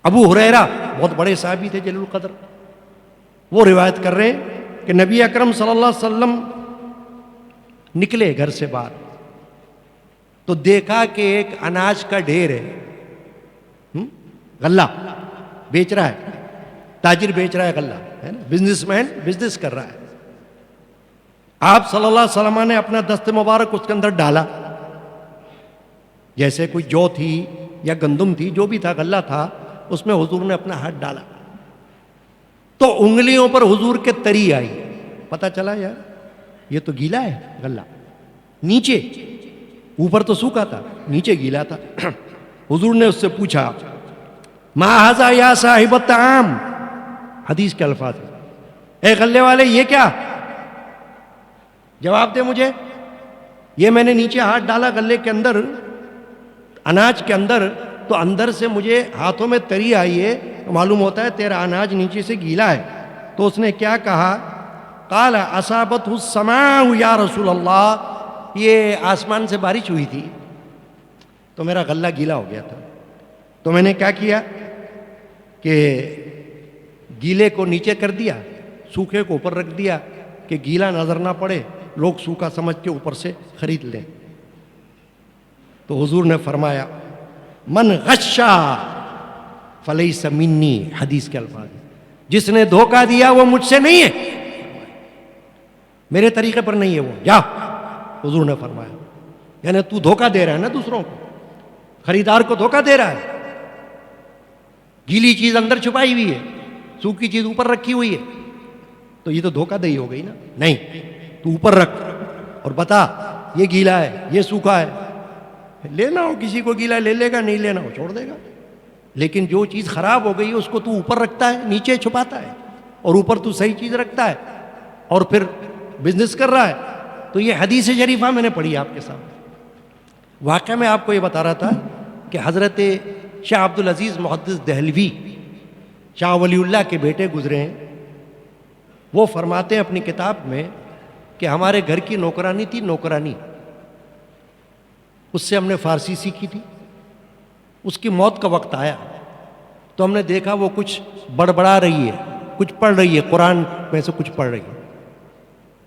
ابو ہریرہ بہت بڑے صحابی تھے جلیل القدر، وہ روایت کر رہے ہیں کہ نبی اکرم صلی اللہ علیہ وسلم نکلے گھر سے باہر تو دیکھا کہ ایک اناج کا ڈھیر ہے، غلہ بیچ رہا ہے، تاجر بیچ رہا ہے غلہ، ہے نا، بزنس مین بزنس کر رہا ہے۔ آپ صلی اللہ علیہ وسلم نے اپنا دست مبارک اس کے اندر ڈالا، جیسے کوئی جو تھی یا گندم تھی، جو بھی تھا غلہ تھا، اس میں حضور نے اپنا ہاتھ ڈالا تو انگلیوں پر حضور کے تری آئی۔ پتہ چلا یار یہ تو گیلا ہے غلہ، نیچے، اوپر تو سوکھا تھا، نیچے گیلا تھا۔ حضور نے اس سے پوچھا ما ھذا یا صاحب الطعام، حدیث کے الفاظ ہیں، اے غلے والے یہ کیا؟ جواب دے مجھے۔ یہ میں نے نیچے ہاتھ ڈالا غلے کے اندر، اناج کے اندر، تو اندر سے مجھے ہاتھوں میں تری آئی ہے، معلوم ہوتا ہے تیرا اناج نیچے سے گیلا ہے۔ تو اس نے کیا کہا؟ قال اصابتہ السماء یا رسول اللہ، یہ آسمان سے بارش ہوئی تھی تو میرا غلہ گیلا ہو گیا تھا، تو میں نے کیا کیا کہ گیلے کو نیچے کر دیا، سوکھے کو اوپر رکھ دیا کہ گیلا نظر نہ پڑے، لوگ سوکھا سمجھ کے اوپر سے خرید لیں۔ تو حضور نے فرمایا من غشا فلیس منی، حدیث کے الفاظ، جس نے دھوکہ دیا وہ مجھ سے نہیں ہے، میرے طریقے پر نہیں ہے وہ، جا، حضور نے فرمایا۔ یعنی تو دھوکہ دے رہا ہے نا دوسروں کو، خریدار کو دھوکہ دے رہا ہے، گیلی چیز اندر چھپائی ہوئی ہے، سوکھی چیز اوپر رکھی ہوئی ہے، تو یہ تو دھوکہ دہی ہو گئی نا۔ نہیں، تو اوپر رکھ اور بتا یہ گیلا ہے، یہ سوکھا ہے، لینا ہو کسی کو گیلا لے لے گا، نہیں لینا ہو چھوڑ دے گا۔ لیکن جو چیز خراب ہو گئی اس کو تو اوپر رکھتا ہے، نیچے چھپاتا ہے، اور اوپر تو صحیح چیز رکھتا ہے اور پھر بزنس کر رہا ہے۔ تو یہ حدیث شریفہ میں نے پڑھی آپ کے سامنے۔ واقعہ میں آپ کو یہ بتا رہا تھا کہ حضرت شاہ عبد العزیز محدث دہلوی، شاہ ولی اللہ کے بیٹے گزرے ہیں، وہ فرماتے ہیں اپنی کتاب میں کہ ہمارے گھر کی نوکرانی تھی، نوکرانی، اس سے ہم نے فارسی سیکھی تھی، اس کی موت کا وقت آیا تو ہم نے دیکھا وہ کچھ بڑبڑا رہی ہے، کچھ پڑھ رہی ہے، قرآن میں سے کچھ پڑھ رہی ہے۔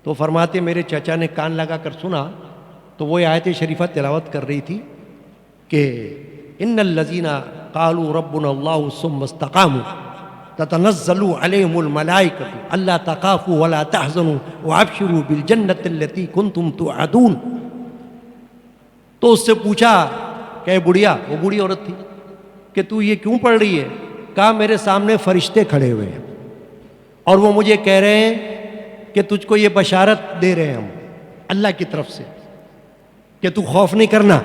تو فرماتے میرے چچا نے کان لگا کر سنا تو وہ آیت شریفہ تلاوت کر رہی تھی کہ ان الذین قالوا ربنا اللہ ثم استقاموا تتنزل علیہم الملائکۃ الا تخافوا ولا تحزنوا وابشروا بالجنۃ التي کنتم توعدون۔ تو اس سے پوچھا کہ بڑھیا، وہ بوڑھی عورت تھی، کہ تو یہ کیوں پڑھ رہی ہے؟ کہا میرے سامنے فرشتے کھڑے ہوئے ہیں اور وہ مجھے کہہ رہے ہیں کہ تجھ کو یہ بشارت دے رہے ہیں ہم اللہ کی طرف سے کہ تو خوف نہیں کرنا،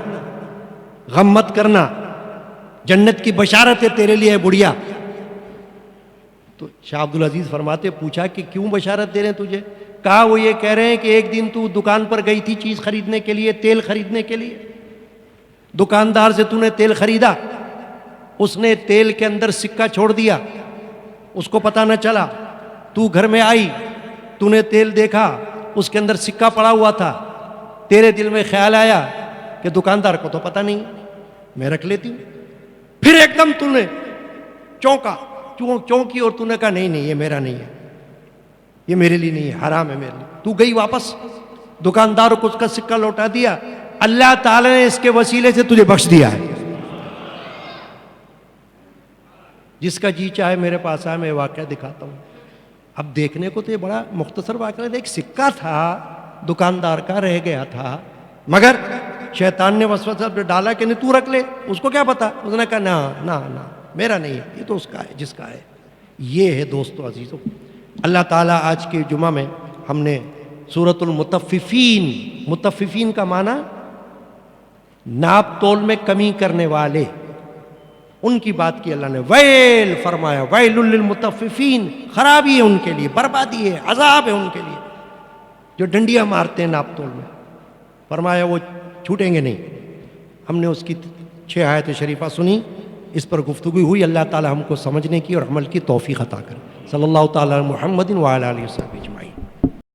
غم مت کرنا، جنت کی بشارت ہے تیرے لیے بڑھیا۔ تو شاہ عبد العزیز فرماتے پوچھا کہ کیوں بشارت دے رہے ہیں تجھے؟ کہا وہ یہ کہہ رہے ہیں کہ ایک دن تو دکان پر گئی تھی چیز خریدنے کے لیے، تیل خریدنے کے لیے، دکاندار سے تو نے تیل خریدا، اس نے تیل کے اندر سکہ چھوڑ دیا، اس کو پتہ نہ چلا، تو گھر میں آئی، تو نے تیل دیکھا، اس کے اندر سکہ پڑا ہوا تھا، تیرے دل میں خیال آیا کہ دکاندار کو تو پتہ نہیں، میں رکھ لیتی ہوں۔ پھر ایک دم تو نے چونکی اور تو نے کہا نہیں نہیں یہ میرا نہیں ہے، یہ میرے لیے نہیں ہے، حرام ہے میرے لیے۔ تو گئی واپس، دکاندار کو اس کا سکہ لوٹا دیا، اللہ تعالی نے اس کے وسیلے سے تجھے بخش دیا ہے۔ جس کا جی چاہے میرے پاس آئے، میں واقعہ دکھاتا ہوں۔ اب دیکھنے کو تو یہ بڑا مختصر واقعہ ہے، ایک سکہ تھا دکاندار کا، رہ گیا تھا، مگر شیطان نے وسوسہ ڈالا کہ نہیں تو رکھ لے، اس کو کیا پتا، اس نے کہا نہ نہ نہ میرا نہیں ہے، یہ تو اس کا ہے جس کا ہے۔ یہ ہے دوستو عزیزو، اللہ تعالیٰ آج کے جمعہ میں ہم نے سورۃ المطففین، مطففین کا معنی ناپ تول میں کمی کرنے والے، ان کی بات کی اللہ نے، ویل فرمایا، ویل للمطففین، خرابی ہے ان کے لیے، بربادی ہے، عذاب ہے ان کے لیے جو ڈنڈیاں مارتے ہیں ناپ تول میں۔ فرمایا وہ چھوٹیں گے نہیں۔ ہم نے اس کی 6 آیت شریفہ سنی، اس پر گفتگو ہوئی. اللہ تعالی ہم کو سمجھنے کی اور عمل کی توفیق عطا کرے. صلی اللہ تعالی علی محمد وعلی آلہ وصحبہ.